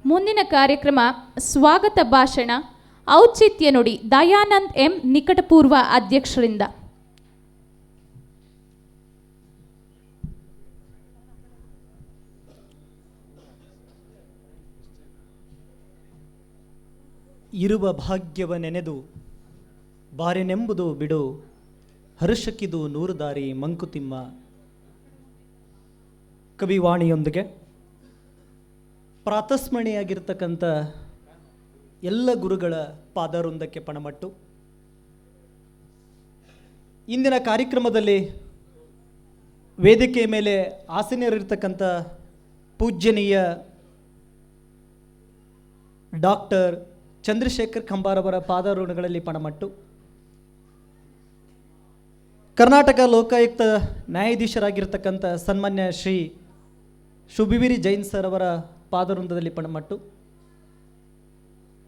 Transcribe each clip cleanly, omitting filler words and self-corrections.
ಮುಂದಿನ ಕಾರ್ಯಕ್ರಮ ಸ್ವಾಗತ ಭಾಷಣ ಔಚಿತ್ಯ ನುಡಿ ದಯಾನಂದ್ ಎಂ ನಿಕಟಪೂರ್ವ ಅಧ್ಯಕ್ಷರಿಂದ. ಇರುವ ಭಾಗ್ಯವ ನೆನೆದು ಬಾರೆನೆಂಬುದು ಬಿಡು ಹರ್ಷಕ್ಕಿದು ನೂರು ದಾರಿ ಮಂಕುತಿಮ್ಮ. ಕವಿವಾಣಿಯೊಂದಿಗೆ ಪ್ರಾತಸ್ಮರಣೆಯಾಗಿರ್ತಕ್ಕಂಥ ಎಲ್ಲ ಗುರುಗಳ ಪಾದವೃಂದಕ್ಕೆ ಪಣಮಟ್ಟು ಇಂದಿನ ಕಾರ್ಯಕ್ರಮದಲ್ಲಿ ವೇದಿಕೆಯ ಮೇಲೆ ಆಸೀನರಿರ್ತಕ್ಕಂಥ ಪೂಜ್ಯನೀಯ ಡಾಕ್ಟರ್ ಚಂದ್ರಶೇಖರ್ ಕಂಬಾರವರ ಪಾದಾರೋಹಣಗಳಲ್ಲಿ ಪಣಮಟ್ಟು, ಕರ್ನಾಟಕ ಲೋಕಾಯುಕ್ತ ನ್ಯಾಯಾಧೀಶರಾಗಿರ್ತಕ್ಕಂಥ ಸನ್ಮಾನ್ಯ ಶ್ರೀ ಶುಭಿವಿರಿ ಜೈನ್ ಸರ್ ಅವರ ಪಾದವೃಂದದಲ್ಲಿ ಪಣಮಟ್ಟು,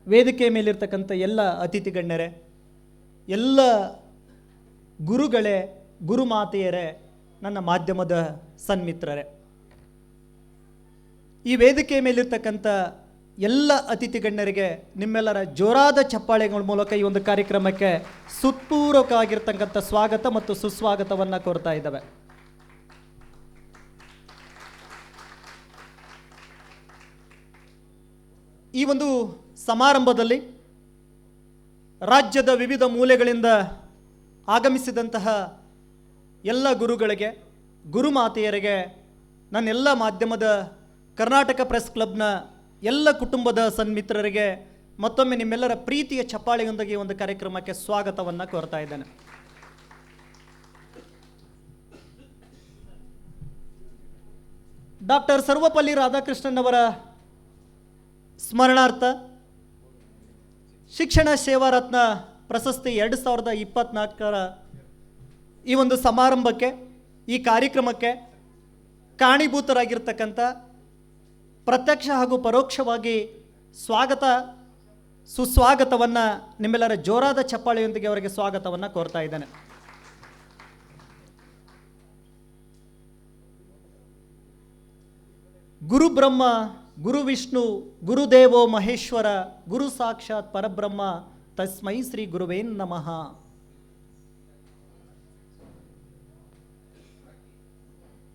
ವೇದಿಕೆಯ ಮೇಲಿರ್ತಕ್ಕಂಥ ಎಲ್ಲ ಅತಿಥಿ ಗಣ್ಯರೇ, ಎಲ್ಲ ಗುರುಗಳೇ, ಗುರುಮಾತೆಯರೇ, ನನ್ನ ಮಾಧ್ಯಮದ ಸನ್ಮಿತ್ರರೇ, ಈ ವೇದಿಕೆಯ ಮೇಲಿರ್ತಕ್ಕಂಥ ಎಲ್ಲ ಅತಿಥಿ ಗಣ್ಯರಿಗೆ ನಿಮ್ಮೆಲ್ಲರ ಜೋರಾದ ಚಪ್ಪಾಳೆಗಳ ಮೂಲಕ ಈ ಒಂದು ಕಾರ್ಯಕ್ರಮಕ್ಕೆ ಸುತ್ಪೂರ್ವಕವಾಗಿರ್ತಕ್ಕಂಥ ಸ್ವಾಗತ ಮತ್ತು ಸುಸ್ವಾಗತವನ್ನು ಕೋರ್ತಾ ಇದ್ದಾವೆ. ಈ ಒಂದು ಸಮಾರಂಭದಲ್ಲಿ ರಾಜ್ಯದ ವಿವಿಧ ಮೂಲೆಗಳಿಂದ ಆಗಮಿಸಿದಂತಹ ಎಲ್ಲ ಗುರುಗಳಿಗೆ, ಗುರುಮಾತೆಯರಿಗೆ, ನನ್ನೆಲ್ಲ ಮಾಧ್ಯಮದ ಕರ್ನಾಟಕ ಪ್ರೆಸ್ ಕ್ಲಬ್ನ ಎಲ್ಲ ಕುಟುಂಬದ ಸನ್ಮಿತ್ರರಿಗೆ ಮತ್ತೊಮ್ಮೆ ನಿಮ್ಮೆಲ್ಲರ ಪ್ರೀತಿಯ ಚಪ್ಪಾಳೆಯೊಂದಿಗೆ ಒಂದು ಕಾರ್ಯಕ್ರಮಕ್ಕೆ ಸ್ವಾಗತವನ್ನು ಕೋರ್ತಾ ಇದ್ದೇನೆ. ಡಾಕ್ಟರ್ ಸರ್ವಪಲ್ಲಿ ರಾಧಾಕೃಷ್ಣನ್ ಅವರ ಸ್ಮರಣಾರ್ಥ ಶಿಕ್ಷಣ ಸೇವಾ ರತ್ನ ಪ್ರಶಸ್ತಿ 2024ರ ಈ ಒಂದು ಸಮಾರಂಭಕ್ಕೆ, ಈ ಕಾರ್ಯಕ್ರಮಕ್ಕೆ ಕಾರಣೀಭೂತರಾಗಿರ್ತಕ್ಕಂಥ ಪ್ರತ್ಯಕ್ಷ ಹಾಗೂ ಪರೋಕ್ಷವಾಗಿ ಸ್ವಾಗತ ಸುಸ್ವಾಗತವನ್ನು ನಿಮ್ಮೆಲ್ಲರ ಜೋರಾದ ಚಪ್ಪಾಳೆಯೊಂದಿಗೆ ಅವರಿಗೆ ಸ್ವಾಗತವನ್ನು ಕೋರ್ತಾ ಇದ್ದೇನೆ. ಗುರು ಬ್ರಹ್ಮ, ಗುರು ವಿಷ್ಣು, ಗುರುದೇವೋ ಮಹೇಶ್ವರ, ಗುರು ಸಾಕ್ಷಾತ್ ಪರಬ್ರಹ್ಮ, ತಸ್ಮೈ ಶ್ರೀ ಗುರುವೇನ್ ನಮಃ.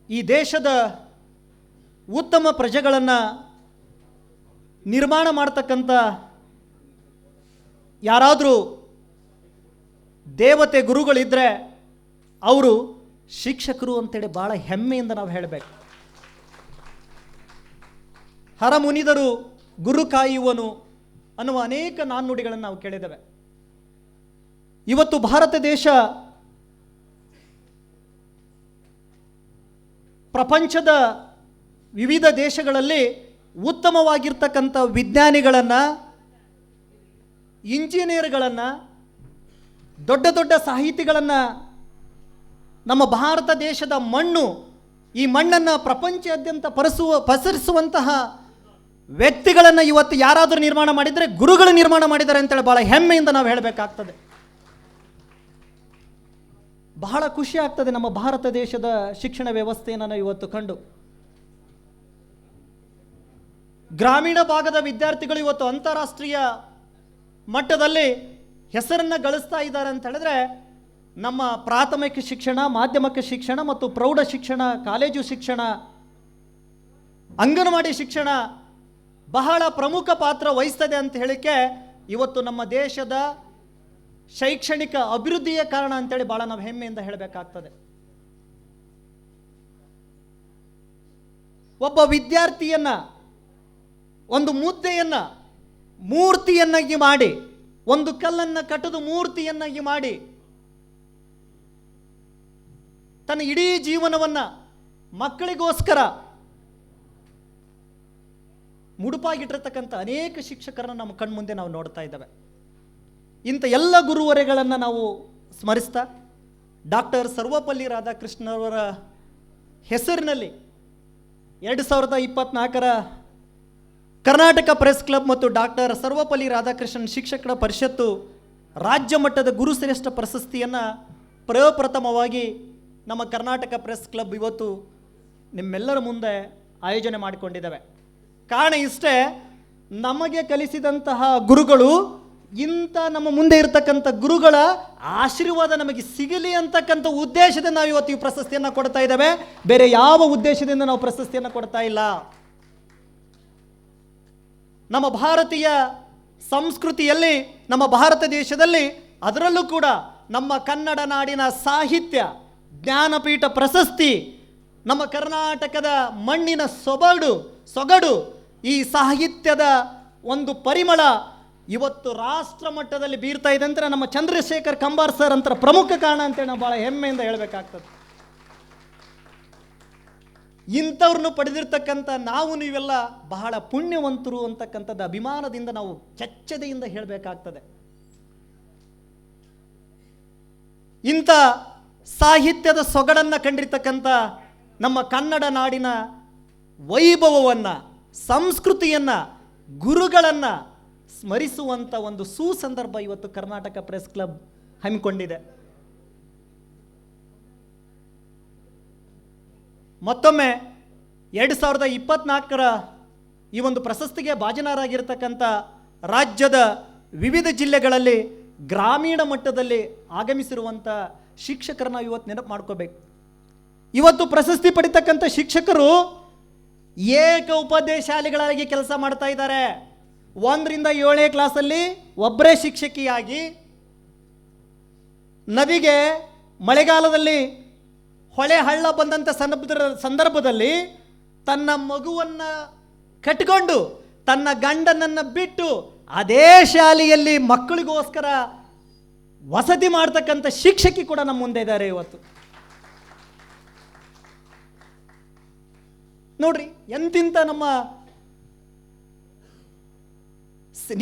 ಈ ದೇಶದ ಉತ್ತಮ ಪ್ರಜೆಗಳನ್ನು ನಿರ್ಮಾಣ ಮಾಡ್ತಕ್ಕಂಥ ಯಾರಾದರೂ ದೇವತೆ ಗುರುಗಳಿದ್ದರೆ ಅವರು ಶಿಕ್ಷಕರು ಅಂತೇಳಿ ಭಾಳ ಹೆಮ್ಮೆಯಿಂದ ನಾವು ಹೇಳಬೇಕು. ಹರಮುನಿದರು ಗುರು ಕಾಯುವನು ಅನ್ನುವ ಅನೇಕ ನಾಣ್ಣುಡಿಗಳನ್ನು ನಾವು ಕೇಳಿದ್ದೇವೆ. ಇವತ್ತು ಭಾರತ ದೇಶ ಪ್ರಪಂಚದ ವಿವಿಧ ದೇಶಗಳಲ್ಲಿ ಉತ್ತಮವಾಗಿರ್ತಕ್ಕಂಥ ವಿಜ್ಞಾನಿಗಳನ್ನು, ಇಂಜಿನಿಯರ್ಗಳನ್ನು, ದೊಡ್ಡ ದೊಡ್ಡ ಸಾಹಿತಿಗಳನ್ನು, ನಮ್ಮ ಭಾರತ ದೇಶದ ಮಣ್ಣು, ಈ ಮಣ್ಣನ್ನು ಪ್ರಪಂಚಾದ್ಯಂತ ಪಸರಿಸುವಂತಹ ವ್ಯಕ್ತಿಗಳನ್ನು ಇವತ್ತು ಯಾರಾದರೂ ನಿರ್ಮಾಣ ಮಾಡಿದರೆ ಗುರುಗಳು ನಿರ್ಮಾಣ ಮಾಡಿದ್ದಾರೆ ಅಂತೇಳಿ ಭಾಳ ಹೆಮ್ಮೆಯಿಂದ ನಾವು ಹೇಳಬೇಕಾಗ್ತದೆ. ಬಹಳ ಖುಷಿ ಆಗ್ತದೆ ನಮ್ಮ ಭಾರತ ದೇಶದ ಶಿಕ್ಷಣ ವ್ಯವಸ್ಥೆಯನ್ನು ನಾವು ಇವತ್ತು ಕಂಡು. ಗ್ರಾಮೀಣ ಭಾಗದ ವಿದ್ಯಾರ್ಥಿಗಳು ಇವತ್ತು ಅಂತಾರಾಷ್ಟ್ರೀಯ ಮಟ್ಟದಲ್ಲಿ ಹೆಸರನ್ನು ಗಳಿಸ್ತಾ ಇದ್ದಾರೆ ಅಂತ ಹೇಳಿದ್ರೆ ನಮ್ಮ ಪ್ರಾಥಮಿಕ ಶಿಕ್ಷಣ, ಮಾಧ್ಯಮಿಕ ಶಿಕ್ಷಣ ಮತ್ತು ಪ್ರೌಢ ಶಿಕ್ಷಣ, ಕಾಲೇಜು ಶಿಕ್ಷಣ, ಅಂಗನವಾಡಿ ಶಿಕ್ಷಣ ಬಹಳ ಪ್ರಮುಖ ಪಾತ್ರ ವಹಿಸ್ತದೆ ಅಂತ ಹೇಳಿಕೆ ಇವತ್ತು ನಮ್ಮ ದೇಶದ ಶೈಕ್ಷಣಿಕ ಅಭಿವೃದ್ಧಿಯ ಕಾರಣ ಅಂತೇಳಿ ಭಾಳ ನಾವು ಹೆಮ್ಮೆಯಿಂದ ಹೇಳಬೇಕಾಗ್ತದೆ. ಒಬ್ಬ ವಿದ್ಯಾರ್ಥಿಯನ್ನ ಒಂದು ಮುದ್ದೆಯನ್ನು ಮೂರ್ತಿಯನ್ನಾಗಿ ಮಾಡಿ, ಒಂದು ಕಲ್ಲನ್ನು ಕಟ್ಟದು ಮೂರ್ತಿಯನ್ನಾಗಿ ಮಾಡಿ ತನ್ನ ಇಡೀ ಜೀವನವನ್ನು ಮಕ್ಕಳಿಗೋಸ್ಕರ ಮುಡುಪಾಗಿಟ್ಟಿರ್ತಕ್ಕಂಥ ಅನೇಕ ಶಿಕ್ಷಕರನ್ನು ನಮ್ಮ ಕಣ್ಮುಂದೆ ನಾವು ನೋಡ್ತಾ ಇದ್ದೇವೆ. ಇಂಥ ಎಲ್ಲ ಗುರುವರೆಗಳನ್ನು ನಾವು ಸ್ಮರಿಸ್ತಾ ಡಾಕ್ಟರ್ ಸರ್ವಪಲ್ಲಿ ರಾಧಾಕೃಷ್ಣವರ ಹೆಸರಿನಲ್ಲಿ 2024ರ ಕರ್ನಾಟಕ ಪ್ರೆಸ್ ಕ್ಲಬ್ ಮತ್ತು ಡಾಕ್ಟರ್ ಸರ್ವಪಲ್ಲಿ ರಾಧಾಕೃಷ್ಣನ್ ಶಿಕ್ಷಕರ ಪರಿಷತ್ತು ರಾಜ್ಯ ಮಟ್ಟದ ಗುರುಶ್ರೇಷ್ಠ ಪ್ರಶಸ್ತಿಯನ್ನು ಪ್ರಪ್ರಥಮವಾಗಿ ನಮ್ಮ ಕರ್ನಾಟಕ ಪ್ರೆಸ್ ಕ್ಲಬ್ ಇವತ್ತು ನಿಮ್ಮೆಲ್ಲರ ಮುಂದೆ ಆಯೋಜನೆ ಮಾಡಿಕೊಂಡಿದ್ದೇವೆ. ಕಾರಣ ಇಷ್ಟೇ, ನಮಗೆ ಕಲಿಸಿದಂತಹ ಗುರುಗಳು ಇಂಥ ನಮ್ಮ ಮುಂದೆ ಇರತಕ್ಕಂಥ ಗುರುಗಳ ಆಶೀರ್ವಾದ ನಮಗೆ ಸಿಗಲಿ ಅಂತಕ್ಕಂಥ ಉದ್ದೇಶದಿಂದ ನಾವು ಇವತ್ತು ಈ ಪ್ರಶಸ್ತಿಯನ್ನು ಕೊಡ್ತಾ ಇದ್ದೇವೆ. ಬೇರೆ ಯಾವ ಉದ್ದೇಶದಿಂದ ನಾವು ಪ್ರಶಸ್ತಿಯನ್ನು ಕೊಡ್ತಾ ಇಲ್ಲ. ನಮ್ಮ ಭಾರತೀಯ ಸಂಸ್ಕೃತಿಯಲ್ಲಿ, ನಮ್ಮ ಭಾರತ ದೇಶದಲ್ಲಿ, ಅದರಲ್ಲೂ ಕೂಡ ನಮ್ಮ ಕನ್ನಡ ನಾಡಿನ ಸಾಹಿತ್ಯ ಜ್ಞಾನಪೀಠ ಪ್ರಶಸ್ತಿ, ನಮ್ಮ ಕರ್ನಾಟಕದ ಮಣ್ಣಿನ ಸೊಗಡು, ಈ ಸಾಹಿತ್ಯದ ಒಂದು ಪರಿಮಳ ಇವತ್ತು ರಾಷ್ಟ್ರ ಮಟ್ಟದಲ್ಲಿ ಬೀರ್ತಾ ಇದೆ ಅಂದರೆ ನಮ್ಮ ಚಂದ್ರಶೇಖರ್ ಕಂಬಾರ್ ಸರ್ ಅಂತ ಪ್ರಮುಖ ಕಾರಣ ಅಂತೇಳಿ ನಾವು ಭಾಳ ಹೆಮ್ಮೆಯಿಂದ ಹೇಳಬೇಕಾಗ್ತದೆ. ಇಂಥವ್ರನ್ನು ಪಡೆದಿರ್ತಕ್ಕಂಥ ನಾವು ನೀವೆಲ್ಲ ಬಹಳ ಪುಣ್ಯವಂತರು ಅಂತಕ್ಕಂಥದ್ದು ಅಭಿಮಾನದಿಂದ ನಾವು ಚಚ್ಚದೆಯಿಂದ ಹೇಳಬೇಕಾಗ್ತದೆ. ಇಂಥ ಸಾಹಿತ್ಯದ ಸೊಗಡನ್ನು ಕಂಡಿರ್ತಕ್ಕಂಥ ನಮ್ಮ ಕನ್ನಡ ನಾಡಿನ ವೈಭವವನ್ನು, ಸಂಸ್ಕೃತಿಯನ್ನು, ಗುರುಗಳನ್ನು ಸ್ಮರಿಸುವಂಥ ಒಂದು ಸುಸಂದರ್ಭ ಇವತ್ತು ಕರ್ನಾಟಕ ಪ್ರೆಸ್ ಕ್ಲಬ್ ಹಮ್ಮಿಕೊಂಡಿದೆ. ಮತ್ತೊಮ್ಮೆ 2024ರ ಈ ಒಂದು ಪ್ರಶಸ್ತಿಗೆ ಭಾಜನರಾಗಿರ್ತಕ್ಕಂಥ ರಾಜ್ಯದ ವಿವಿಧ ಜಿಲ್ಲೆಗಳಲ್ಲಿ ಗ್ರಾಮೀಣ ಮಟ್ಟದಲ್ಲಿ ಆಗಮಿಸಿರುವಂಥ ಶಿಕ್ಷಕರನ್ನ ಇವತ್ತು ನೆನಪು ಮಾಡ್ಕೋಬೇಕು. ಇವತ್ತು ಪ್ರಶಸ್ತಿ ಪಡಿತಕ್ಕಂಥ ಶಿಕ್ಷಕರು ಏಕ ಉಪಾಧ್ಯಾಯ ಕೆಲಸ ಮಾಡ್ತಾ ಇದ್ದಾರೆ. 1ರಿಂದ 7ನೇ ಕ್ಲಾಸಲ್ಲಿ ಒಬ್ಬರೇ ಶಿಕ್ಷಕಿಯಾಗಿ, ನದಿಗೆ ಮಳೆಗಾಲದಲ್ಲಿ ಹೊಳೆ ಹಳ್ಳ ಬಂದಂಥ ಸಂದರ್ಭದಲ್ಲಿ ತನ್ನ ಮಗುವನ್ನು ಕಟ್ಟಿಕೊಂಡು ತನ್ನ ಗಂಡನನ್ನು ಬಿಟ್ಟು ಅದೇ ಶಾಲೆಯಲ್ಲಿ ಮಕ್ಕಳಿಗೋಸ್ಕರ ವಸತಿ ಮಾಡ್ತಕ್ಕಂಥ ಶಿಕ್ಷಕಿ ಕೂಡ ನಮ್ಮ ಮುಂದೆ ಇದ್ದಾರೆ ಇವತ್ತು. ನೋಡ್ರಿ, ಎಂತಿಂತ ನಮ್ಮ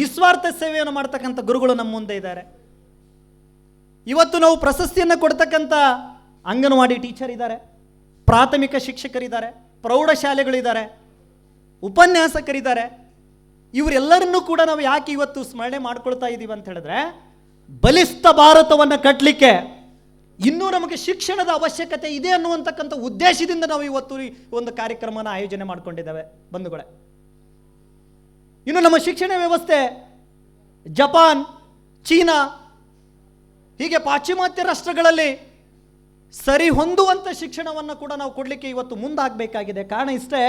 ನಿಸ್ವಾರ್ಥ ಸೇವೆಯನ್ನು ಮಾಡ್ತಕ್ಕಂಥ ಗುರುಗಳು ನಮ್ಮ ಮುಂದೆ ಇದ್ದಾರೆ. ಇವತ್ತು ನಾವು ಪ್ರಶಸ್ತಿಯನ್ನು ಕೊಡ್ತಕ್ಕಂಥ ಅಂಗನವಾಡಿ ಟೀಚರ್ ಇದ್ದಾರೆ, ಪ್ರಾಥಮಿಕ ಶಿಕ್ಷಕರಿದ್ದಾರೆ, ಪ್ರೌಢಶಾಲೆಗಳಿದ್ದಾರೆ, ಉಪನ್ಯಾಸಕರಿದ್ದಾರೆ. ಇವರೆಲ್ಲರನ್ನೂ ಕೂಡ ನಾವು ಯಾಕೆ ಇವತ್ತು ಸ್ಮರಣೆ ಮಾಡ್ಕೊಳ್ತಾ ಇದ್ದೀವಿ ಅಂತ ಹೇಳಿದ್ರೆ, ಬಲಿಷ್ಠ ಭಾರತವನ್ನು ಕಟ್ಟಲಿಕ್ಕೆ ಇನ್ನೂ ನಮಗೆ ಶಿಕ್ಷಣದ ಅವಶ್ಯಕತೆ ಇದೆ ಅನ್ನುವಂತಕ್ಕಂಥ ಉದ್ದೇಶದಿಂದ ನಾವು ಇವತ್ತು ಈ ಒಂದು ಕಾರ್ಯಕ್ರಮನ ಆಯೋಜನೆ ಮಾಡಿಕೊಂಡಿದ್ದೇವೆ ಬಂಧುಗಳೇ. ಇನ್ನು ನಮ್ಮ ಶಿಕ್ಷಣ ವ್ಯವಸ್ಥೆ ಜಪಾನ್, ಚೀನಾ ಹೀಗೆ ಪಾಶ್ಚಿಮಾತ್ಯ ರಾಷ್ಟ್ರಗಳಲ್ಲಿ ಸರಿ ಹೊಂದುವಂಥ ಶಿಕ್ಷಣವನ್ನು ಕೂಡ ನಾವು ಕೊಡಲಿಕ್ಕೆ ಇವತ್ತು ಮುಂದಾಗಬೇಕಾಗಿದೆ. ಕಾರಣ ಇಷ್ಟೇ,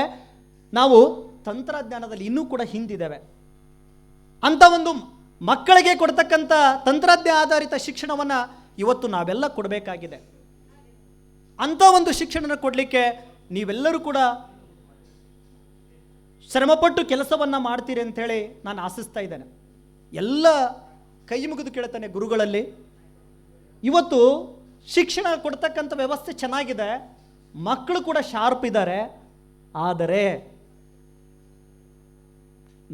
ನಾವು ತಂತ್ರಜ್ಞಾನದಲ್ಲಿ ಇನ್ನೂ ಕೂಡ ಹಿಂದಿದ್ದೇವೆ. ಅಂಥ ಒಂದು ಮಕ್ಕಳಿಗೆ ಕೊಡ್ತಕ್ಕಂಥ ತಂತ್ರಜ್ಞಾನ ಆಧಾರಿತ ಶಿಕ್ಷಣವನ್ನು ಇವತ್ತು ನಾವೆಲ್ಲ ಕೊಡಬೇಕಾಗಿದೆ. ಅಂಥ ಒಂದು ಶಿಕ್ಷಣ ಕೊಡಲಿಕ್ಕೆ ನೀವೆಲ್ಲರೂ ಕೂಡ ಶ್ರಮಪಟ್ಟು ಕೆಲಸವನ್ನು ಮಾಡ್ತೀರಿ ಅಂಥೇಳಿ ನಾನು ಆಶಿಸ್ತಾ ಇದ್ದೇನೆ. ಎಲ್ಲ ಕೈ ಮುಗಿದು ಕೇಳ್ತಾನೆ ಗುರುಗಳಲ್ಲಿ. ಇವತ್ತು ಶಿಕ್ಷಣ ಕೊಡ್ತಕ್ಕಂಥ ವ್ಯವಸ್ಥೆ ಚೆನ್ನಾಗಿದೆ, ಮಕ್ಕಳು ಕೂಡ ಶಾರ್ಪ್ ಇದ್ದಾರೆ. ಆದರೆ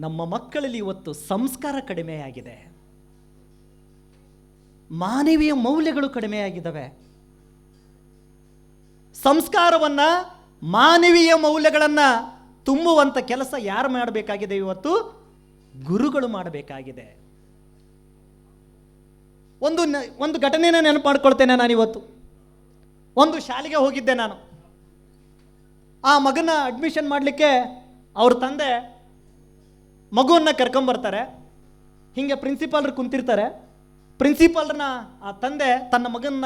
ನಮ್ಮ ಮಕ್ಕಳಲ್ಲಿ ಇವತ್ತು ಸಂಸ್ಕಾರ ಕಡಿಮೆಯಾಗಿದೆ, ಮಾನವೀಯ ಮೌಲ್ಯಗಳು ಕಡಿಮೆಯಾಗಿದ್ದಾವೆ. ಸಂಸ್ಕಾರವನ್ನು, ಮಾನವೀಯ ಮೌಲ್ಯಗಳನ್ನು ತುಂಬುವಂಥ ಕೆಲಸ ಯಾರು ಮಾಡಬೇಕಾಗಿದೆ? ಇವತ್ತು ಗುರುಗಳು ಮಾಡಬೇಕಾಗಿದೆ. ಒಂದು ಘಟನೆನ ನೆನಪು ಮಾಡ್ಕೊಳ್ತೇನೆ. ನಾನು ಇವತ್ತು ಒಂದು ಶಾಲೆಗೆ ಹೋಗಿದ್ದೆ. ನಾನು ಆ ಮಗನ ಅಡ್ಮಿಷನ್ ಮಾಡಲಿಕ್ಕೆ ಅವ್ರ ತಂದೆ ಮಗುವನ್ನು ಕರ್ಕೊಂಬರ್ತಾರೆ. ಹೀಗೆ ಪ್ರಿನ್ಸಿಪಾಲ್ರು ಕುಂತಿರ್ತಾರೆ. ಪ್ರಿನ್ಸಿಪಾಲ್ರನ್ನ ಆ ತಂದೆ ತನ್ನ ಮಗನ್ನ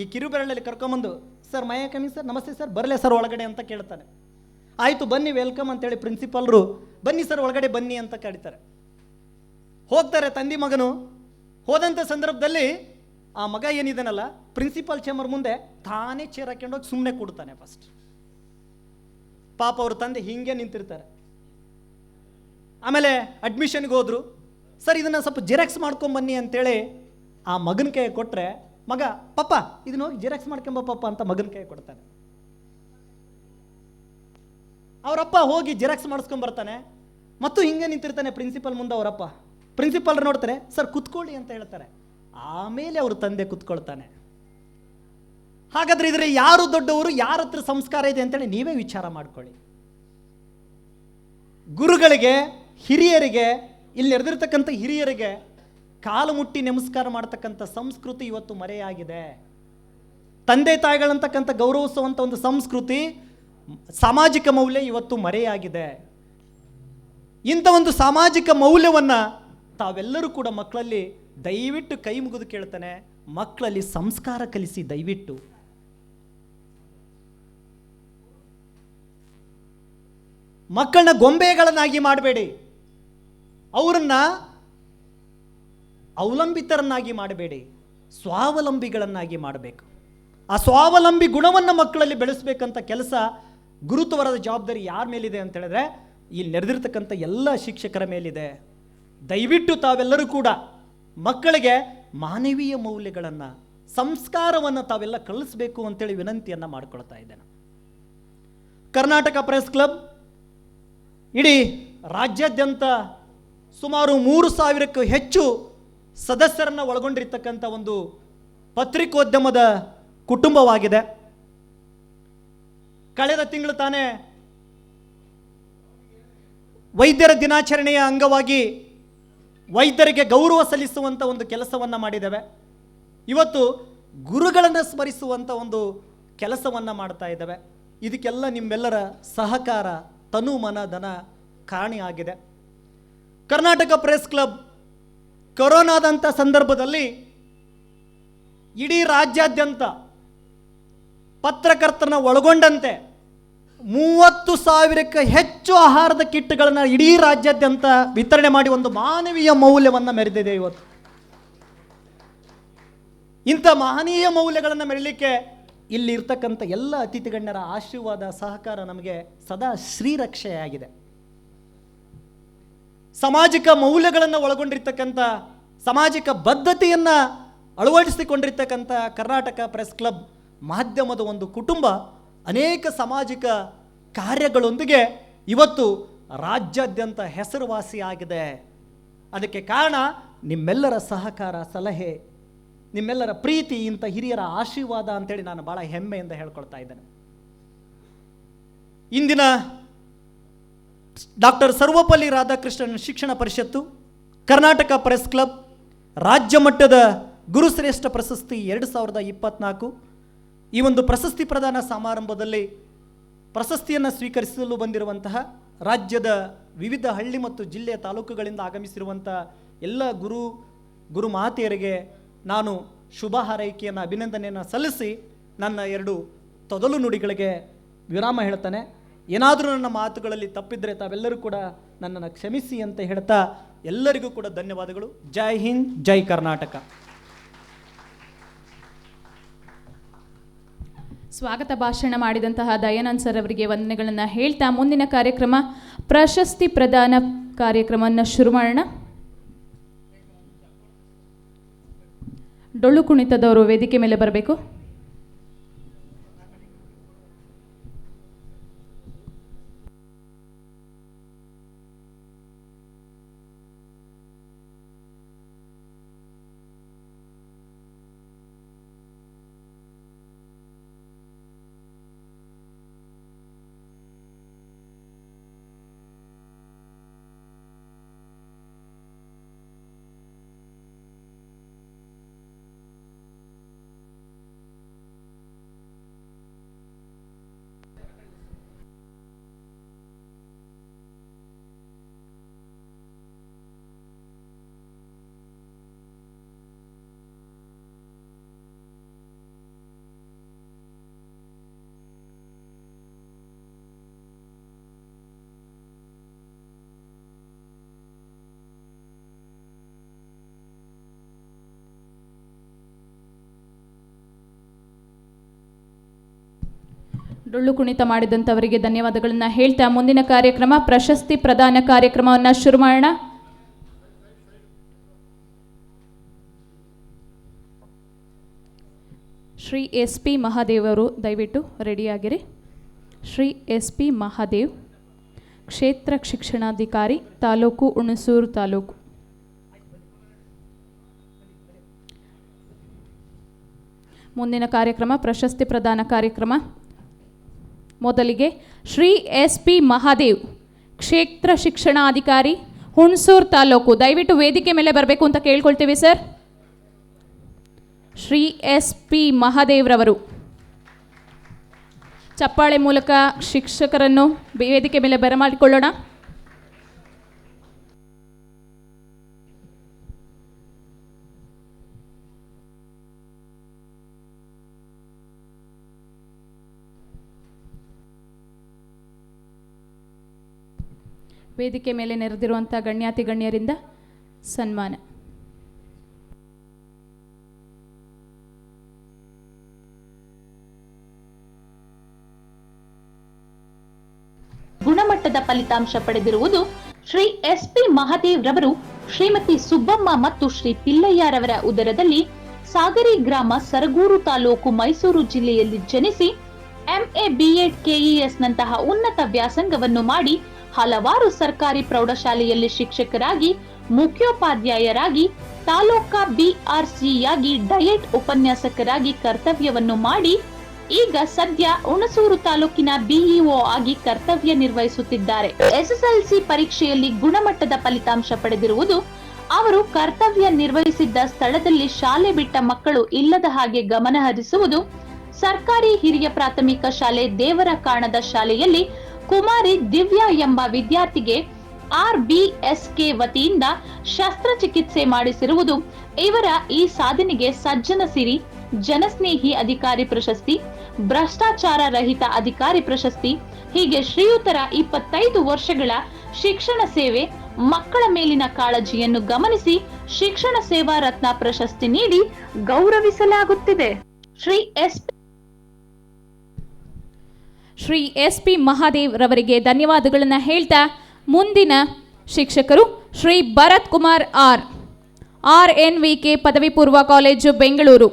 ಈ ಕಿರುಬೆರಳಲ್ಲಿ ಕರ್ಕೊಂಬಂದು, ಸರ್ ಮಯ ಕಮಿ ಸರ್, ನಮಸ್ತೆ ಸರ್, ಬರಲೇ ಸರ್ ಒಳಗಡೆ ಅಂತ ಕೇಳ್ತಾನೆ. ಆಯಿತು ಬನ್ನಿ, ವೆಲ್ಕಮ್ ಅಂತೇಳಿ ಪ್ರಿನ್ಸಿಪಾಲ್ರು ಬನ್ನಿ ಸರ್ ಒಳಗಡೆ ಬನ್ನಿ ಅಂತ ಕರೀತಾರೆ. ಹೋಗ್ತಾರೆ ತಂದೆ ಮಗನು. ಹೋದಂಥ ಸಂದರ್ಭದಲ್ಲಿ ಆ ಮಗ ಏನಿದನಲ್ಲ, ಪ್ರಿನ್ಸಿಪಾಲ್ ಚೇಂಬರ್ ಮುಂದೆ ತಾನೇ ಚೇರ್ ಹಾಕೊಂಡೋಗಿ ಸುಮ್ಮನೆ ಕೊಡ್ತಾನೆ ಫಸ್ಟ್. ಪಾಪ ಅವ್ರ ತಂದೆ ಹೀಗೆ ನಿಂತಿರ್ತಾರೆ. ಆಮೇಲೆ ಅಡ್ಮಿಷನ್ಗೆ ಹೋದ್ರು. ಸರ್ ಇದನ್ನು ಸ್ವಲ್ಪ ಜೆರಾಕ್ಸ್ ಮಾಡ್ಕೊಂಬನ್ನಿ ಅಂತೇಳಿ ಆ ಮಗನ ಕೈ ಕೊಟ್ಟರೆ, ಮಗ ಪಪ್ಪ ಇದನ್ನ ಹೋಗಿ ಜೆರಾಕ್ಸ್ ಮಾಡ್ಕೊಂಬ ಪಪ್ಪ ಅಂತ ಮಗನ ಕೈ ಕೊಡ್ತಾನೆ. ಅವರಪ್ಪ ಹೋಗಿ ಜೆರಾಕ್ಸ್ ಮಾಡಿಸ್ಕೊಂಬರ್ತಾನೆ. ಮತ್ತು ಹಿಂಗೆ ನಿಂತಿರ್ತಾನೆ ಪ್ರಿನ್ಸಿಪಲ್ ಮುಂದೆ ಅವರಪ್ಪ. ಪ್ರಿನ್ಸಿಪಾಲ್ರು ನೋಡ್ತಾರೆ, ಸರ್ ಕುತ್ಕೊಳ್ಳಿ ಅಂತ ಹೇಳ್ತಾರೆ. ಆಮೇಲೆ ಅವ್ರ ತಂದೆ ಕುತ್ಕೊಳ್ತಾನೆ. ಹಾಗಾದ್ರೆ ಇದ್ರೆ ಯಾರು ದೊಡ್ಡವರು, ಯಾರ ಹತ್ರ ಸಂಸ್ಕಾರ ಇದೆ ಅಂತೇಳಿ ನೀವೇ ವಿಚಾರ ಮಾಡ್ಕೊಳ್ಳಿ. ಗುರುಗಳಿಗೆ, ಹಿರಿಯರಿಗೆ, ಇಲ್ಲಿ ನೆರೆದಿರ್ತಕ್ಕಂಥ ಹಿರಿಯರಿಗೆ ಕಾಲು ಮುಟ್ಟಿ ನಮಸ್ಕಾರ ಮಾಡ್ತಕ್ಕಂಥ ಸಂಸ್ಕೃತಿ ಇವತ್ತು ಮರೆಯಾಗಿದೆ. ತಂದೆ ತಾಯಿಗಳಂತಕ್ಕಂಥ ಗೌರವಿಸುವಂಥ ಒಂದು ಸಂಸ್ಕೃತಿ, ಸಾಮಾಜಿಕ ಮೌಲ್ಯ ಇವತ್ತು ಮರೆಯಾಗಿದೆ. ಇಂಥ ಒಂದು ಸಾಮಾಜಿಕ ಮೌಲ್ಯವನ್ನು ತಾವೆಲ್ಲರೂ ಕೂಡ ಮಕ್ಕಳಲ್ಲಿ ದಯವಿಟ್ಟು ಕೈ ಮುಗಿದು ಕೇಳ್ತಾನೆ, ಮಕ್ಕಳಲ್ಲಿ ಸಂಸ್ಕಾರ ಕಲಿಸಿ ದಯವಿಟ್ಟು. ಮಕ್ಕಳನ್ನ ಗೊಂಬೆಗಳನ್ನಾಗಿ ಮಾಡಬೇಡಿ, ಅವರನ್ನ ಅವಲಂಬಿತರನ್ನಾಗಿ ಮಾಡಬೇಡಿ, ಸ್ವಾವಲಂಬಿಗಳನ್ನಾಗಿ ಮಾಡಬೇಕು. ಆ ಸ್ವಾವಲಂಬಿ ಗುಣವನ್ನು ಮಕ್ಕಳಲ್ಲಿ ಬೆಳೆಸಬೇಕಂತ ಕೆಲಸ, ಗುರುತ್ವರದ ಜವಾಬ್ದಾರಿ ಯಾರ ಮೇಲಿದೆ ಅಂತ ಹೇಳಿದ್ರೆ ಇಲ್ಲಿ ನೆರೆದಿರ್ತಕ್ಕಂಥ ಎಲ್ಲ ಶಿಕ್ಷಕರ ಮೇಲಿದೆ. ದಯವಿಟ್ಟು ತಾವೆಲ್ಲರೂ ಕೂಡ ಮಕ್ಕಳಿಗೆ ಮಾನವೀಯ ಮೌಲ್ಯಗಳನ್ನು, ಸಂಸ್ಕಾರವನ್ನು ತಾವೆಲ್ಲ ಕಲಿಸಬೇಕು ಅಂತೇಳಿ ವಿನಂತಿಯನ್ನು ಮಾಡಿಕೊಳ್ತಾ ಇದ್ದೇನೆ. ಕರ್ನಾಟಕ ಪ್ರೆಸ್ ಕ್ಲಬ್ ಇಡೀ ರಾಜ್ಯಾದ್ಯಂತ ಸುಮಾರು 3,000ಕ್ಕೂ ಹೆಚ್ಚು ಸದಸ್ಯರನ್ನು ಒಳಗೊಂಡಿರ್ತಕ್ಕಂಥ ಒಂದು ಪತ್ರಿಕೋದ್ಯಮದ ಕುಟುಂಬವಾಗಿದೆ. ಕಳೆದ ತಿಂಗಳು ತಾನೇ ವೈದ್ಯರ ದಿನಾಚರಣೆಯ ಅಂಗವಾಗಿ ವೈದ್ಯರಿಗೆ ಗೌರವ ಸಲ್ಲಿಸುವಂಥ ಒಂದು ಕೆಲಸವನ್ನು ಮಾಡಿದ್ದೇವೆ. ಇವತ್ತು ಗುರುಗಳನ್ನು ಸ್ಮರಿಸುವಂಥ ಒಂದು ಕೆಲಸವನ್ನು ಮಾಡ್ತಾ ಇದ್ದೇವೆ. ಇದಕ್ಕೆಲ್ಲ ನಿಮ್ಮೆಲ್ಲರ ಸಹಕಾರ, ತನು ಮನ ಧನ ಕಾಣಿಯಾಗಿದೆ. ಕರ್ನಾಟಕ ಪ್ರೆಸ್ ಕ್ಲಬ್ ಕೊರೋನಾದಂಥ ಸಂದರ್ಭದಲ್ಲಿ ಇಡೀ ರಾಜ್ಯಾದ್ಯಂತ ಪತ್ರಕರ್ತರನ್ನ ಒಳಗೊಂಡಂತೆ 30,000ಕ್ಕೂ ಹೆಚ್ಚು ಆಹಾರದ ಕಿಟ್ಗಳನ್ನು ಇಡೀ ರಾಜ್ಯಾದ್ಯಂತ ವಿತರಣೆ ಮಾಡಿ ಒಂದು ಮಾನವೀಯ ಮೌಲ್ಯವನ್ನು ಮೆರೆದಿದೆ. ಇವತ್ತು ಇಂಥ ಮಹನೀಯ ಮೌಲ್ಯಗಳನ್ನು ಮೆರಲಿಕ್ಕೆ ಇಲ್ಲಿ ಇರ್ತಕ್ಕಂಥ ಎಲ್ಲ ಅತಿಥಿ ಗಣ್ಯರ ಆಶೀರ್ವಾದ, ಸಹಕಾರ ನಮಗೆ ಸದಾ ಶ್ರೀರಕ್ಷೆಯಾಗಿದೆ. ಸಾಮಾಜಿಕ ಮೌಲ್ಯಗಳನ್ನು ಒಳಗೊಂಡಿರ್ತಕ್ಕಂಥ, ಸಾಮಾಜಿಕ ಬದ್ಧತೆಯನ್ನು ಅಳವಡಿಸಿಕೊಂಡಿರ್ತಕ್ಕಂಥ ಕರ್ನಾಟಕ ಪ್ರೆಸ್ ಕ್ಲಬ್ ಮಾಧ್ಯಮದ ಒಂದು ಕುಟುಂಬ ಅನೇಕ ಸಾಮಾಜಿಕ ಕಾರ್ಯಗಳೊಂದಿಗೆ ಇವತ್ತು ರಾಜ್ಯಾದ್ಯಂತ ಹೆಸರುವಾಸಿಯಾಗಿದೆ. ಅದಕ್ಕೆ ಕಾರಣ ನಿಮ್ಮೆಲ್ಲರ ಸಹಕಾರ, ಸಲಹೆ, ನಿಮ್ಮೆಲ್ಲರ ಪ್ರೀತಿ, ಇಂಥ ಹಿರಿಯರ ಆಶೀರ್ವಾದ ಅಂತೇಳಿ ನಾನು ಭಾಳ ಹೆಮ್ಮೆಯಿಂದ ಹೇಳ್ಕೊಳ್ತಾ ಇದ್ದೇನೆ. ಇಂದಿನ ಡಾಕ್ಟರ್ ಸರ್ವಪಲ್ಲಿ ರಾಧಾಕೃಷ್ಣನ್ ಶಿಕ್ಷಣ ಪರಿಷತ್ತು, ಕರ್ನಾಟಕ ಪ್ರೆಸ್ ಕ್ಲಬ್ ರಾಜ್ಯ ಮಟ್ಟದ ಗುರುಶ್ರೇಷ್ಠ ಪ್ರಶಸ್ತಿ 2024 ಈ ಒಂದು ಪ್ರಶಸ್ತಿ ಪ್ರದಾನ ಸಮಾರಂಭದಲ್ಲಿ ಪ್ರಶಸ್ತಿಯನ್ನು ಸ್ವೀಕರಿಸಲು ಬಂದಿರುವಂತಹ ರಾಜ್ಯದ ವಿವಿಧ ಹಳ್ಳಿ ಮತ್ತು ಜಿಲ್ಲೆಯ ತಾಲೂಕುಗಳಿಂದ ಆಗಮಿಸಿರುವಂಥ ಎಲ್ಲ ಗುರು ಮಾತೆಯರಿಗೆ ನಾನು ಶುಭ ಹಾರೈಕೆಯನ್ನು, ಅಭಿನಂದನೆಯನ್ನು ಸಲ್ಲಿಸಿ ನನ್ನ 2 ತೊದಲು ನುಡಿಗಳಿಗೆ ವಿರಾಮ ಹೇಳ್ತಾನೆ. ಏನಾದರೂ ನನ್ನ ಮಾತುಗಳಲ್ಲಿ ತಪ್ಪಿದ್ರೆ ತಾವೆಲ್ಲರೂ ಕೂಡ ನನ್ನನ್ನು ಕ್ಷಮಿಸಿ ಅಂತ ಹೇಳ್ತಾ ಎಲ್ಲರಿಗೂ ಕೂಡ ಧನ್ಯವಾದಗಳು. ಜೈ ಹಿಂದ್, ಜೈ ಕರ್ನಾಟಕ. ಸ್ವಾಗತ ಭಾಷಣ ಮಾಡಿದಂತಹ ದಯಾನಂದ್ ಸರ್ ಅವರಿಗೆ ವಂದನೆಗಳನ್ನು ಹೇಳ್ತಾ ಮುಂದಿನ ಕಾರ್ಯಕ್ರಮ ಪ್ರಶಸ್ತಿ ಪ್ರದಾನ ಕಾರ್ಯಕ್ರಮವನ್ನು ಶುರು ಮಾಡೋಣ. ಡೊಳ್ಳು ಕುಣಿತದವರು ವೇದಿಕೆ ಮೇಲೆ ಬರಬೇಕು. ಡೊಳ್ಳು ಕುಣಿತ ಮಾಡಿದಂಥವರಿಗೆ ಧನ್ಯವಾದಗಳನ್ನು ಹೇಳ್ತಾ ಮುಂದಿನ ಕಾರ್ಯಕ್ರಮ ಪ್ರಶಸ್ತಿ ಪ್ರದಾನ ಕಾರ್ಯಕ್ರಮವನ್ನು ಶುರು ಮಾಡೋಣ. ಶ್ರೀ SP ಮಹಾದೇವ್ ಅವರು ದಯವಿಟ್ಟು ರೆಡಿಯಾಗಿರಿ. ಶ್ರೀ SP ಮಹಾದೇವ್, ಕ್ಷೇತ್ರ ಶಿಕ್ಷಣಾಧಿಕಾರಿ, ತಾಲೂಕು ಹುಣಸೂರು ತಾಲೂಕು. ಮುಂದಿನ ಕಾರ್ಯಕ್ರಮ ಪ್ರಶಸ್ತಿ ಪ್ರದಾನ ಕಾರ್ಯಕ್ರಮ. ಮೊದಲಿಗೆ ಶ್ರೀ SP ಮಹಾದೇವ್, ಕ್ಷೇತ್ರ ಶಿಕ್ಷಣಾಧಿಕಾರಿ, ಹುಣಸೂರು ತಾಲೂಕು, ದಯವಿಟ್ಟು ವೇದಿಕೆ ಮೇಲೆ ಬರಬೇಕು ಅಂತ ಕೇಳ್ಕೊಳ್ತೀವಿ ಸರ್. ಶ್ರೀ SP ಮಹಾದೇವ್ರವರು ಚಪ್ಪಾಳೆ ಮೂಲಕ ಶಿಕ್ಷಕರನ್ನು ವೇದಿಕೆ ಮೇಲೆ ಬರಮಾಡಿಕೊಳ್ಳೋಣ. ವೇದಿಕೆ ಮೇಲೆ ನೆರೆದಿರುವಂಥ ಗಣ್ಯಾತಿ ಗಣ್ಯರಿಂದ ಸನ್ಮಾನ. ಗುಣಮಟ್ಟದ ಫಲಿತಾಂಶ ಪಡೆದಿರುವುದು ಶ್ರೀ SP ಮಹಾದೇವ್ ರವರು ಶ್ರೀಮತಿ ಸುಬ್ಬಮ್ಮ ಮತ್ತು ಶ್ರೀ ಪಿಲ್ಲಯ್ಯರವರ ಉದರದಲ್ಲಿ ಸಾಗರಿ ಗ್ರಾಮ ಸರಗೂರು ತಾಲೂಕು ಮೈಸೂರು ಜಿಲ್ಲೆಯಲ್ಲಿ ಜನಿಸಿ MA B.Ed KES ನಂತಹ ಉನ್ನತ ವ್ಯಾಸಂಗವನ್ನು ಮಾಡಿ ಹಲವಾರು ಸರ್ಕಾರಿ ಪ್ರೌಢಶಾಲೆಯಲ್ಲಿ ಶಿಕ್ಷಕರಾಗಿ, ಮುಖ್ಯೋಪಾಧ್ಯಾಯರಾಗಿ, ತಾಲೂಕಾ BRC-ಯಾಗಿ, ಡಯಟ್ ಉಪನ್ಯಾಸಕರಾಗಿ ಕರ್ತವ್ಯವನ್ನು ಮಾಡಿ ಈಗ ಸದ್ಯ ಹುಣಸೂರು ತಾಲೂಕಿನ BEO ಆಗಿ ಕರ್ತವ್ಯ ನಿರ್ವಹಿಸುತ್ತಿದ್ದಾರೆ. SSLC ಪರೀಕ್ಷೆಯಲ್ಲಿ ಗುಣಮಟ್ಟದ ಫಲಿತಾಂಶ ಪಡೆದಿರುವುದು ಅವರು ಕರ್ತವ್ಯ ನಿರ್ವಹಿಸಿದ್ದ ಸ್ಥಳದಲ್ಲಿ ಶಾಲೆ ಬಿಟ್ಟ ಮಕ್ಕಳು ಇಲ್ಲದ ಹಾಗೆ ಗಮನ ಹರಿಸುವುದು, ಸರ್ಕಾರಿ ಹಿರಿಯ ಪ್ರಾಥಮಿಕ ಶಾಲೆ ದೇವರ ಕಾಣದ ಶಾಲೆಯಲ್ಲಿ ಕುಮಾರಿ ದಿವ್ಯಾ ಎಂಬ ವಿದ್ಯಾರ್ಥಿಗೆ RBSK ವತಿಯಿಂದ ಶಸ್ತ್ರಚಿಕಿತ್ಸೆ ಮಾಡಿಸಿರುವುದು, ಇವರ ಈ ಸಾಧನೆಗೆ ಸಜ್ಜನ ಸಿರಿ, ಜನಸ್ನೇಹಿ ಅಧಿಕಾರಿ ಪ್ರಶಸ್ತಿ, ಭ್ರಷ್ಟಾಚಾರ ರಹಿತ ಅಧಿಕಾರಿ ಪ್ರಶಸ್ತಿ, ಹೀಗೆ ಶ್ರೀಯುತರ 25 ವರ್ಷಗಳ ಶಿಕ್ಷಣ ಸೇವೆ, ಮಕ್ಕಳ ಮೇಲಿನ ಕಾಳಜಿಯನ್ನು ಗಮನಿಸಿ ಶಿಕ್ಷಣ ಸೇವಾ ರತ್ನ ಪ್ರಶಸ್ತಿ ನೀಡಿ ಗೌರವಿಸಲಾಗುತ್ತಿದೆ. ಶ್ರೀ SP ಮಹಾದೇವ್ ರವರಿಗೆ ಧನ್ಯವಾದಗಳನ್ನು ಹೇಳ್ತಾ ಮುಂದಿನ ಶಿಕ್ಷಕರು ಶ್ರೀ ಭರತ್ ಕುಮಾರ್ RNVK ಪದವಿ ಪೂರ್ವ ಕಾಲೇಜು ಬೆಂಗಳೂರು.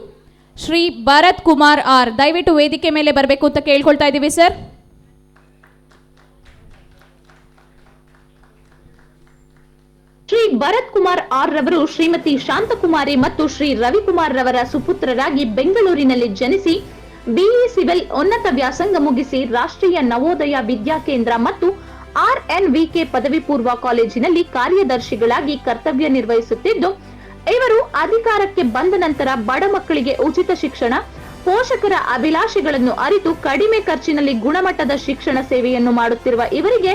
ಶ್ರೀ ಭರತ್ ಕುಮಾರ್ ದಯವಿಟ್ಟು ವೇದಿಕೆ ಮೇಲೆ ಬರಬೇಕು ಅಂತ ಕೇಳ್ಕೊಳ್ತಾ ಇದ್ದೀವಿ ಸರ್. ಶ್ರೀ ಭರತ್ ಕುಮಾರ್ ರವರು ಶ್ರೀಮತಿ ಶಾಂತಕುಮಾರಿ ಮತ್ತು ಶ್ರೀ ರವಿಕುಮಾರ್ ರವರ ಸುಪುತ್ರರಾಗಿ ಬೆಂಗಳೂರಿನಲ್ಲಿ ಜನಿಸಿ BE ಸಿವಿಲ್ ಉನ್ನತ ವ್ಯಾಸಂಗ ಮುಗಿಸಿ ರಾಷ್ಟ್ರೀಯ ನವೋದಯ ವಿದ್ಯಾಕೇಂದ್ರ ಮತ್ತು RNVK ಪದವಿ ಪೂರ್ವ ಕಾಲೇಜಿನಲ್ಲಿ ಕಾರ್ಯದರ್ಶಿಗಳಾಗಿ ಕರ್ತವ್ಯ ನಿರ್ವಹಿಸುತ್ತಿದ್ದು, ಇವರು ಅಧಿಕಾರಕ್ಕೆ ಬಂದ ನಂತರ ಬಡ ಮಕ್ಕಳಿಗೆ ಉಚಿತ ಶಿಕ್ಷಣ, ಪೋಷಕರ ಅಭಿಲಾಷೆಗಳನ್ನು ಅರಿತು ಕಡಿಮೆ ಖರ್ಚಿನಲ್ಲಿ ಗುಣಮಟ್ಟದ ಶಿಕ್ಷಣ ಸೇವೆಯನ್ನು ಮಾಡುತ್ತಿರುವ ಇವರಿಗೆ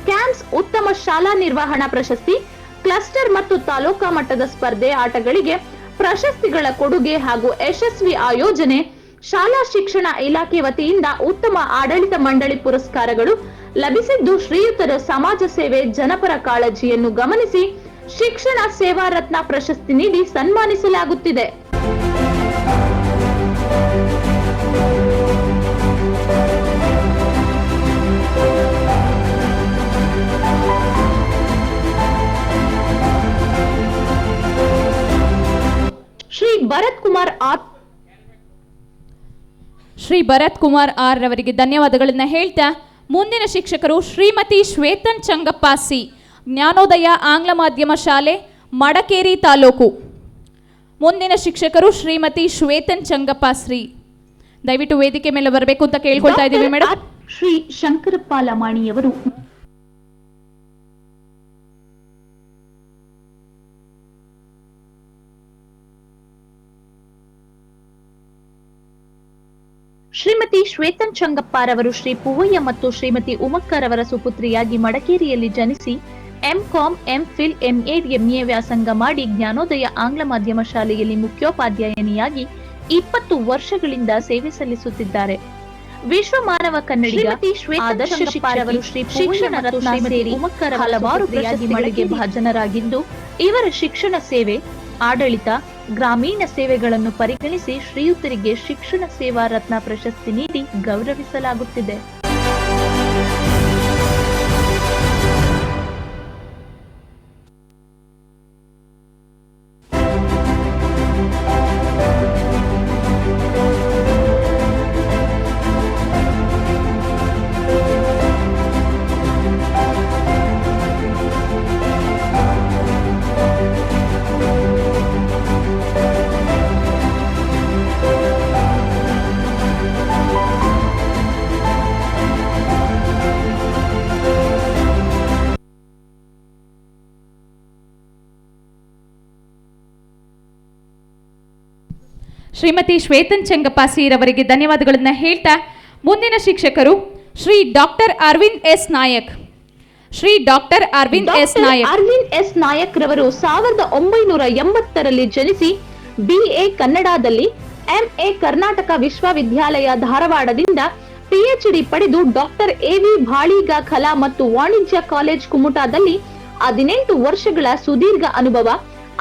ಕ್ಯಾಂಪ್ಸ್ ಉತ್ತಮ ಶಾಲಾ ನಿರ್ವಹಣಾ ಪ್ರಶಸ್ತಿ, ಕ್ಲಸ್ಟರ್ ಮತ್ತು ತಾಲೂಕಾ ಮಟ್ಟದ ಸ್ಪರ್ಧೆ ಆಟಗಳಿಗೆ ಪ್ರಶಸ್ತಿಗಳ ಕೊಡುಗೆ ಹಾಗೂ ಯಶಸ್ವಿ ಆಯೋಜನೆ, ಶಾಲಾ ಶಿಕ್ಷಣ ಇಲಾಖೆ ವತಿಯಿಂದ ಉತ್ತಮ ಆಡಳಿತ ಮಂಡಳಿ ಪುರಸ್ಕಾರಗಳು ಲಭಿಸಿದ್ದು, ಶ್ರೀಯುತರ ಸಮಾಜ ಸೇವೆ, ಜನಪರ ಕಾಳಜಿಯನ್ನು ಗಮನಿಸಿ ಶಿಕ್ಷಣ ಸೇವಾ ರತ್ನ ಪ್ರಶಸ್ತಿ ನೀಡಿ ಸನ್ಮಾನಿಸಲಾಗುತ್ತಿದೆ. ಶ್ರೀ ಭರತ್ ಕುಮಾರ್ ರವರಿಗೆ ಧನ್ಯವಾದಗಳನ್ನು ಹೇಳ್ತಾ ಮುಂದಿನ ಶಿಕ್ಷಕರು ಶ್ರೀಮತಿ ಶ್ವೇತನ್ ಚಂಗಪ್ಪ ಸಿ, ಜ್ಞಾನೋದಯ ಆಂಗ್ಲ ಮಾಧ್ಯಮ ಶಾಲೆ ಮಡಕೇರಿ ತಾಲೂಕು. ಮುಂದಿನ ಶಿಕ್ಷಕರು ಶ್ರೀಮತಿ ಶ್ವೇತನ್ ಚಂಗಪ್ಪ ಶ್ರೀ, ದಯವಿಟ್ಟು ವೇದಿಕೆ ಮೇಲೆ ಬರಬೇಕು ಅಂತ ಕೇಳ್ಕೊಳ್ತಾ ಇದ್ದೀವಿ ಮೇಡಮ್. ಶ್ರೀ ಶಂಕರಪ್ಪ ಲಮಾಣಿಯವರು ಶ್ರೀಮತಿ ಶ್ವೇತನ್ ಚಂಗಪ್ಪರವರು ಶ್ರೀ ಪೂವಯ್ಯ ಮತ್ತು Shrimati ಉಮಕ್ಕರವರ ಸುಪುತ್ರಿಯಾಗಿ ಮಡಕೇರಿಯಲ್ಲಿ ಜನಿಸಿ MCom, MPhil, MAd, MA ವ್ಯಾಸಂಗ ಮಾಡಿ ಜ್ಞಾನೋದಯ ಆಂಗ್ಲ ಮಾಧ್ಯಮ ಶಾಲೆಯಲ್ಲಿ ಮುಖ್ಯೋಪಾಧ್ಯಾಯಿನಿಯಾಗಿ 20 ವರ್ಷಗಳಿಂದ ಸೇವೆ ಸಲ್ಲಿಸುತ್ತಿದ್ದಾರೆ. ವಿಶ್ವ ಮಾನವ ಕನ್ನಡಿಗ, ಆದರ್ಶ ಶಿಕ್ಷಕರು, ಶ್ರೀ ಶಿಕ್ಷಣ ರತ್ನ ಸೇರಿ ಹಲವಾರು ಪ್ರಶಸ್ತಿಗಳಿಗೆ ಭಾಜನರಾಗಿದ್ದು, ಇವರ ಶಿಕ್ಷಣ ಸೇವೆ, ಆಡಳಿತ, ಗ್ರಾಮೀಣ ಸೇವೆಗಳನ್ನು ಪರಿಗಣಿಸಿ ಶ್ರೀಯುತರಿಗೆ ಶಿಕ್ಷಣ ಸೇವಾ ರತ್ನ ಪ್ರಶಸ್ತಿ ನೀಡಿ ಗೌರವಿಸಲಾಗುತ್ತಿದೆ. ಶ್ರೀಮತಿ ಶ್ವೇತನ್ ಚಂಗಪ್ಪ ರವರಿಗೆ ಧನ್ಯವಾದಗಳನ್ನು ಹೇಳ್ತಾ ಮುಂದಿನ ಶಿಕ್ಷಕರು Shri doctor Aravind S Nayak. Shri doctor Aravind S Nayak ರವರು 1980ರಲ್ಲಿ ಜನಿಸಿ BA ಕನ್ನಡದಲ್ಲಿ, MA ಕರ್ನಾಟಕ ವಿಶ್ವವಿದ್ಯಾಲಯ ಧಾರವಾಡದಿಂದ PhD ಪಡೆದು ಡಾಕ್ಟರ್ ಎವಿ ಬಾಳಿಗ ಕಲಾ ಮತ್ತು ವಾಣಿಜ್ಯ ಕಾಲೇಜ್ ಕುಮಟಾದಲ್ಲಿ 18 ವರ್ಷಗಳ ಸುದೀರ್ಘ ಅನುಭವ,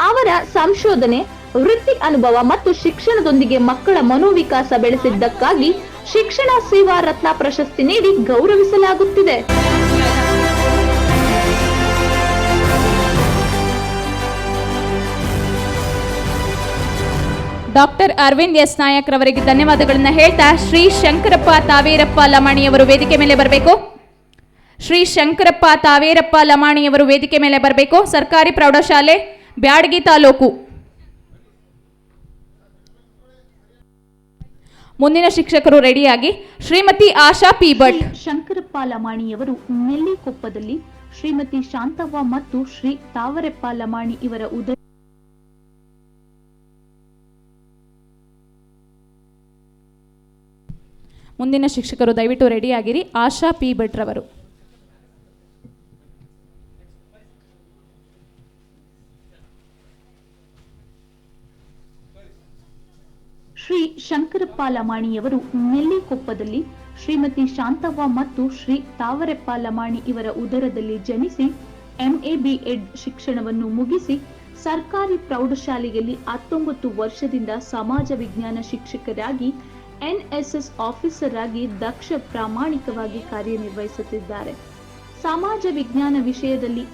ಅವರ ಸಂಶೋಧನೆ, ವೃತ್ತಿ ಅನುಭವ ಮತ್ತು ಶಿಕ್ಷಣದೊಂದಿಗೆ ಮಕ್ಕಳ ಮನೋವಿಕಾಸ ಬೆಳೆಸಿದ್ದಕ್ಕಾಗಿ ಶಿಕ್ಷಣ ಸೇವಾ ರತ್ನ ಪ್ರಶಸ್ತಿ ನೀಡಿ ಗೌರವಿಸಲಾಗುತ್ತಿದೆ. ಡಾಕ್ಟರ್ ಅರವಿಂದ್ ಎಸ್ ನಾಯಕ್ ರವರಿಗೆ ಧನ್ಯವಾದಗಳನ್ನ ಹೇಳ್ತಾ ಶ್ರೀ ಶಂಕರಪ್ಪ ತಾವೇರಪ್ಪ ಲಮಾಣಿಯವರು ವೇದಿಕೆ ಮೇಲೆ ಬರಬೇಕು. ಶ್ರೀ ಶಂಕರಪ್ಪ ತಾವೇರಪ್ಪ ಲಮಾಣಿಯವರು ವೇದಿಕೆ ಮೇಲೆ ಬರಬೇಕು. ಸರ್ಕಾರಿ ಪ್ರೌಢಶಾಲೆ ಬ್ಯಾಡಗಿ ತಾಲೂಕು. ಮುಂದಿನ ಶಿಕ್ಷಕರು ರೆಡಿಯಾಗಿ. ಶ್ರೀಮತಿ ಆಶಾ ಪಿ ಭಟ್. ಶಂಕರಪ್ಪ ಲಮಾಣಿಯವರು ನೆಲ್ಲಿಕೊಪ್ಪದಲ್ಲಿ, ಶ್ರೀಮತಿ ಶಾಂತವ್ವ ಮತ್ತು ಶ್ರೀ ತಾವರೆಪ್ಪ ಲಮಾಣಿ ಇವರ ಉದಯ. ಮುಂದಿನ ಶಿಕ್ಷಕರು ದಯವಿಟ್ಟು ರೆಡಿಯಾಗಿರಿ. ಆಶಾ ಪಿ ಭಟ್ ರವರು. ಶ್ರೀ ಶಂಕರಪ್ಪ ಲಮಾಣಿಯವರು ನೆಲ್ಲಿಕೊಪ್ಪದಲ್ಲಿ, ಶ್ರೀಮತಿ ಶಾಂತವ್ವ ಮತ್ತು ಶ್ರೀ ತಾವರೆಪ್ಪ ಲಮಾಣಿ ಇವರ ಉದರದಲ್ಲಿ ಜನಿಸಿ MA B.Ed ಶಿಕ್ಷಣವನ್ನು ಮುಗಿಸಿ ಸರ್ಕಾರಿ ಪ್ರೌಢಶಾಲೆಯಲ್ಲಿ 19 ವರ್ಷದಿಂದ ಸಮಾಜ ವಿಜ್ಞಾನ ಶಿಕ್ಷಕರಾಗಿ NSS ಆಫೀಸರ್ ಆಗಿ ದಕ್ಷ ಪ್ರಾಮಾಣಿಕವಾಗಿ ಕಾರ್ಯನಿರ್ವಹಿಸುತ್ತಿದ್ದಾರೆ. ಸಮಾಜ ವಿಜ್ಞಾನ ವಿಷಯದಲ್ಲಿ